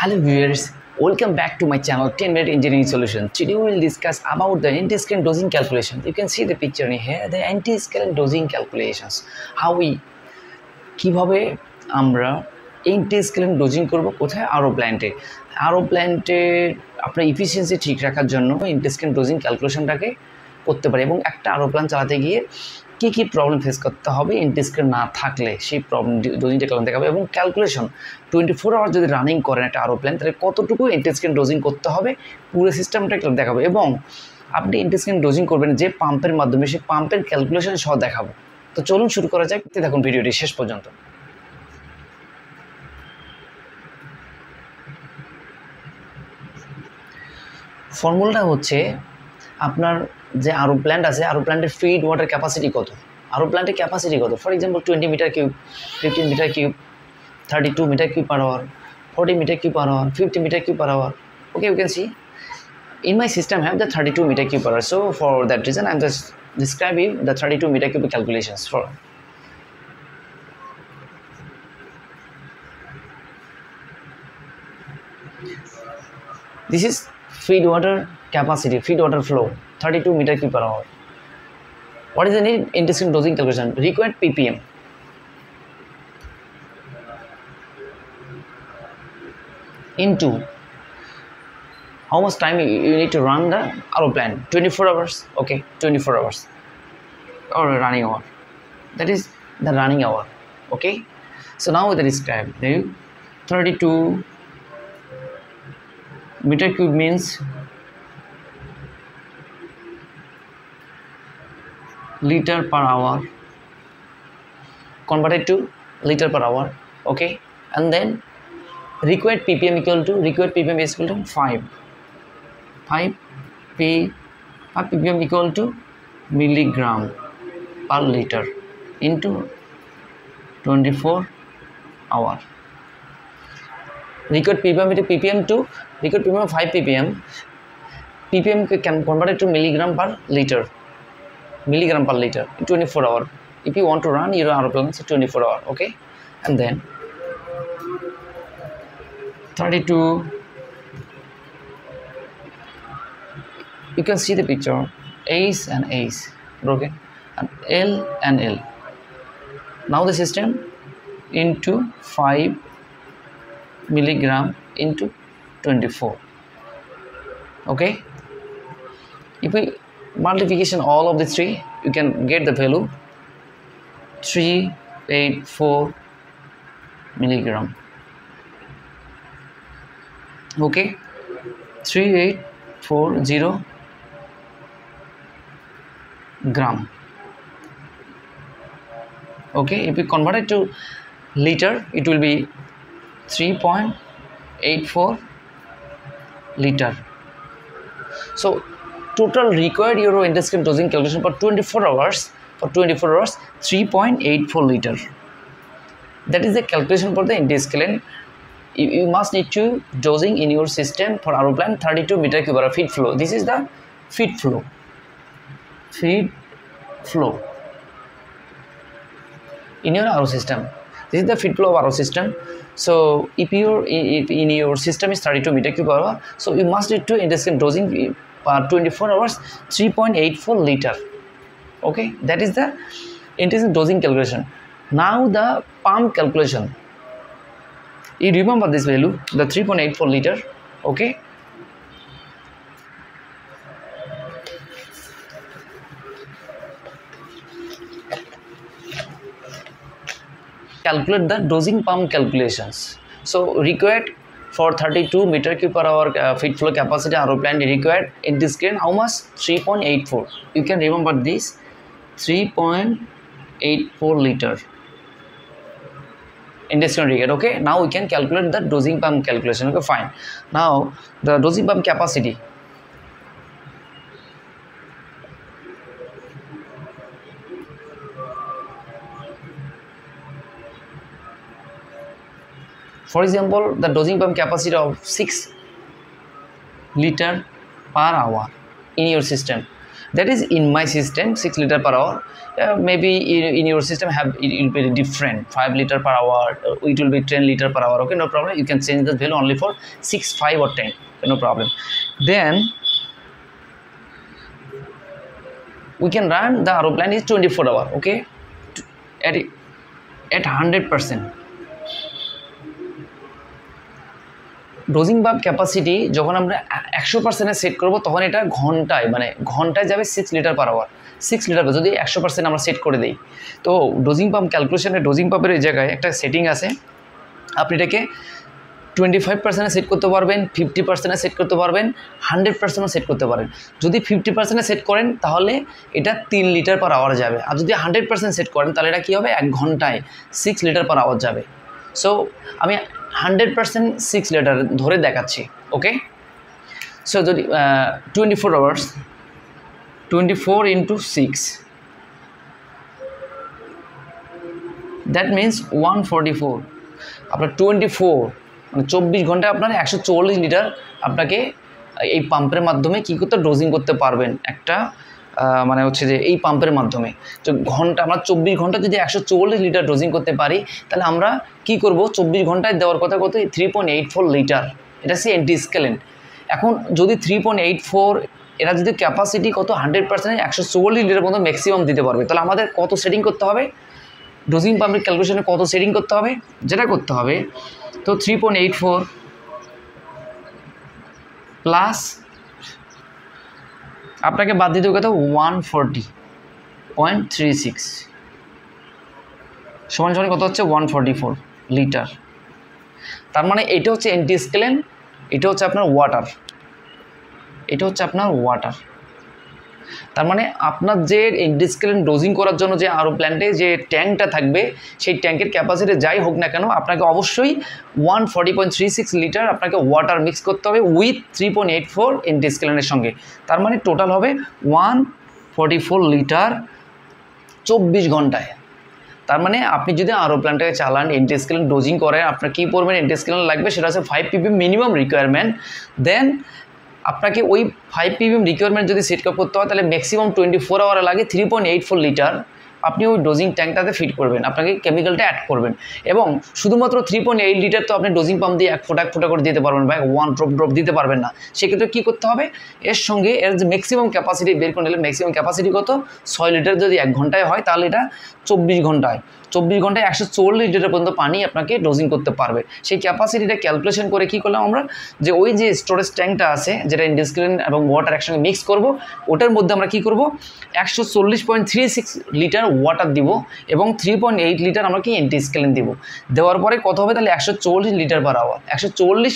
Hello viewers, welcome back to my channel 10-minute engineering solution. Today we will discuss about the anti-scalene dosing calculation. You can see the picture in here, the anti-scalene dosing calculations. How we কিভাবে আমরা anti-scalene dosing করব কোথায় আরো প্ল্যান্টে আপনার efficiency ঠিক রাখার জন্য anti-scalene dosing ক্যালকুলেশনটাকে করতে পারি এবং একটা আরো প্ল্যান চালাতে গিয়ে কি প্রবলেম ফেস করতে হবে ইন্টিগ্রেশন না থাকলে সেই প্রবলেম ডোজিংটা কেমন দেখাবে এবং ক্যালকুলেশন 24 আওয়ার যদি রানিং করেন একটা আরো প্ল্যান তাহলে কতটুকু ইন্টিগ্রেশন ডোজিং করতে হবে পুরো সিস্টেমটা একটু দেখাবো এবং আপনি ইন্টিগ্রেশন ডোজিং করবেন যে পাম্পের মাধ্যমে সেই পাম্পের ক্যালকুলেশন সহ দেখাবো। তো চলুন শুরু করা যাক, দেখুন ভিডিওটি শেষ পর্যন্ত। ফর্মুলাটা হচ্ছে আপনার যে আরো প্ল্যান্ট আছে আরো প্ল্যান্টের ফিড ওয়াটার ক্যাপাসিটি কত, আরো প্ল্যান্টের ক্যাপাসিটি কত, for example 20 metre cube, 15 metre cube, 32 metre cube per hour, 40 meter cube per hour, 50 meter cube per hour. Okay, you can see in my system I have the 32 meter cube per hour, so for that reason I'm just describing the 32 meter cube calculations for this is feed water capacity, feed water flow 32 meter cube per hour. What is the need integration dosing calculation? Required ppm into how much time you need to run the RO plant, 24 hours. Okay, 24 hours or running hour, that is the running hour. Okay, so now that is described 32 meter cube means liter per hour converted to liter per hour. Okay, and then required ppm equal to 5 ppm equal to milligram per liter into 24 hour. Required ppm to ppm to required ppm 5 ppm can convert it to milligram per liter in 24 hour. If you want to run your aeroplane, so 24 hour. Okay, and then 32, you can see the picture, A's and A's broken, and L and L. Now the system into 5 milligram into 24. Okay, if we multiplication all of the three, you can get the value 384 milligram. Okay, 3840 gram. Okay, if we convert it to liter, it will be 3.84 liter. So total required euro integration dosing calculation for 24 hours 3.84 liter. That is the calculation for the anti-scalene. You must need to dosing in your system for RO plant 32 meter cube per feed flow. This is the feed flow in your RO system. This is the feed flow of RO system. So if in your system is 32 meter cube per hour, so you must need to anti-scalene dosing per 24 hours 3.84 liter. Okay, that is the anti-scalene dosing calculation. Now the pump calculation, you remember this value, the 3.84 liter. Okay, calculate the dosing pump calculations. So required for 32 meter cube per hour feed flow capacity RO plant required in this screen how much? 3.84. You can remember this 3.84 liter induction required. Okay, now we can calculate the dosing pump calculation. Okay, fine. Now the dosing pump capacity, for example the dosing pump capacity of 6 liter per hour in your system. That is in my system 6 liter per hour. Maybe in your system it will be different, 5 liter per hour, it will be 10 liter per hour. Okay, no problem, you can change the value only for 6, 5 or 10, no problem. Then we can run the RO plant is 24 hour. Okay, at 100%. Dosing pump capacity যখন আমরা 100% set করব তখন এটা ঘন্টায় যাবে 6 litre per hour, 6 litre যদি 100% আমরা set করে দিই। তো ডোজিং পাম্প ক্যালকুলেশনে ডোজিং পাম্পের এই জায়গায় একটা সেটিং আছে, আপনি এটাকে 25% সেট করতে পারবেন, 50% সেট করতে পারবেন, 100% সেট করতে পারেন। যদি 50% সেট করেন তাহলে এটা 3 লিটার পার আওয়ার যাবে, আর যদি 100% সেট করেন তাহলে এটা কী হবে, 1 ঘন্টায় 6 লিটার পার আওয়ার যাবে। সো আমি 100% 6 লিটার ধরে দেখাচ্ছি। ওকে, সো যদি 24 আওয়ার্স 24 into 6, দ্যাট মিনস 144। আপনার 24 মানে 24 ঘন্টায় আপনার 144 লিটার আপনাকে এই পাম্পের মাধ্যমে কী করতে ডোজিং করতে পারবেন, একটা মানে হচ্ছে যে এই পাম্পের মাধ্যমে। তো আমরা 24 ঘন্টা যদি 144 লিটার ডোজিং করতে পারি তাহলে আমরা কি করব, 24 ঘন্টায় দেওয়ার কথা কত, 3.84 লিটার, এটা হচ্ছে এন্টি স্কেলেন্ট। এখন যদি 3.84 এরা যদি ক্যাপাসিটি কত 100% 144 লিটার পর্যন্ত ম্যাক্সিমাম দিতে পারবে, তাহলে আমাদের কত সেটিং করতে হবে, ডোজিং পাম্পের ক্যালকুলেশনে কত সেটিং করতে হবে, যেটা করতে হবে তো 3.84 প্লাস আপনাকে বাদ দিতে হবে কত, 140.36 সমান কত হচ্ছে 144 লিটার। তার মানে এটা হচ্ছে এন্টি স্কেলেন্ট, এটা হচ্ছে আপনার ওয়াটার, এটা হচ্ছে আপনার ওয়াটার। তার মানে আপনার যে এন্টি স্কেলেন্ট ডোজিং করার জন্য যে আরও প্ল্যান্টে যে ট্যাঙ্কটা থাকবে সেই ট্যাঙ্কের ক্যাপাসিটি যাই হোক না কেন আপনাকে অবশ্যই 140.36 লিটার আপনাকে ওয়াটার মিক্স করতে হবে উইথ 3.84 এন্টি স্কেলেন্টের সঙ্গে। তার মানে টোটাল হবে 144 লিটার 24 ঘন্টায়। তার মানে আপনি যদি আরও প্ল্যান্টটাকে চালান, এন্টি স্কেলেন্ট ডোজিং করেন, আপনার কী পরিমাণ এন্টি স্কেলেন্ট লাগবে সেটা হচ্ছে 5 ppm মিনিমাম রিকোয়ারমেন্ট। দেন আপনাকে ওই 5 ppm রিকোয়ারমেন্ট যদি সেট করতে হয় তাহলে ম্যাক্সিমাম 24 আওয়ার লাগে 3.84 লিটার আপনি ওই ডোজিং ট্যাঙ্কটাতে ফিট করবেন, আপনাকে কেমিক্যালটা অ্যাড করবেন। এবং শুধুমাত্র 3.8 লিটার তো আপনি ডোজিং পাম্প দিয়ে এক ফোঁটা করে দিতে পারবেন বা 1 ড্রপ দিতে পারবেন না। সেক্ষেত্রে কী করতে হবে, এর সঙ্গে এর যে ম্যাক্সিমাম ক্যাপাসিটি বের করে নিলে, ম্যাক্সিমাম ক্যাপাসিটি কত 6 লিটার, যদি 1 ঘন্টায় হয় তাহলে এটা 24 ঘন্টায় 144 লিটার পর্যন্ত পানি আপনাকে ডোজিং করতে পারবে। সেই ক্যাপাসিটিটা ক্যালকুলেশন করে কী করলাম আমরা, যে ওই যে স্টোরেজ ট্যাঙ্কটা আছে যেটা এন্টি স্কেলেন্ট এবং ওয়াটার একসঙ্গে মিক্স করব, ওটার মধ্যে আমরা কী করব 140.36 লিটার ওয়াটার দিব এবং 3.8 লিটার আমরা কি এন্টি স্কেলেন্ট দিব। দেওয়ার পরে কত হবে তাহলে 140 লিটার পার আওয়ার, 140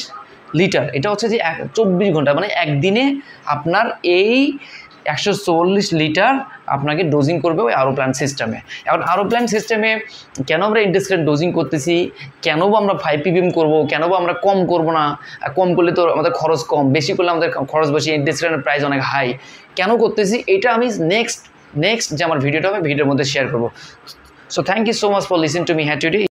লিটার, এটা হচ্ছে যে 24 ঘন্টা মানে একদিনে আপনার এই 140 লিটার আপনাকে ডোজিং করবে ওই আরও প্ল্যান্ট সিস্টেমে। এখন আরও প্ল্যান্ট সিস্টেমে কেন আমরা এন্টি স্কেলেন্ট ডোজিং করতেছি, কেন বা আমরা 5 ppm করবো, কেন বা আমরা কম করবো না, কম করলে তো আমাদের খরচ কম, বেশি করলে আমাদের খরচ বেশি, এন্টি স্কেলেন্টের প্রাইস অনেক হাই, কেন করতেছি এটা আমি নেক্সট যে আমার ভিডিওটা হবে ভিডিওর মধ্যে শেয়ার করবো। So thank you so much for listen to me হ্যাঁ টুডে।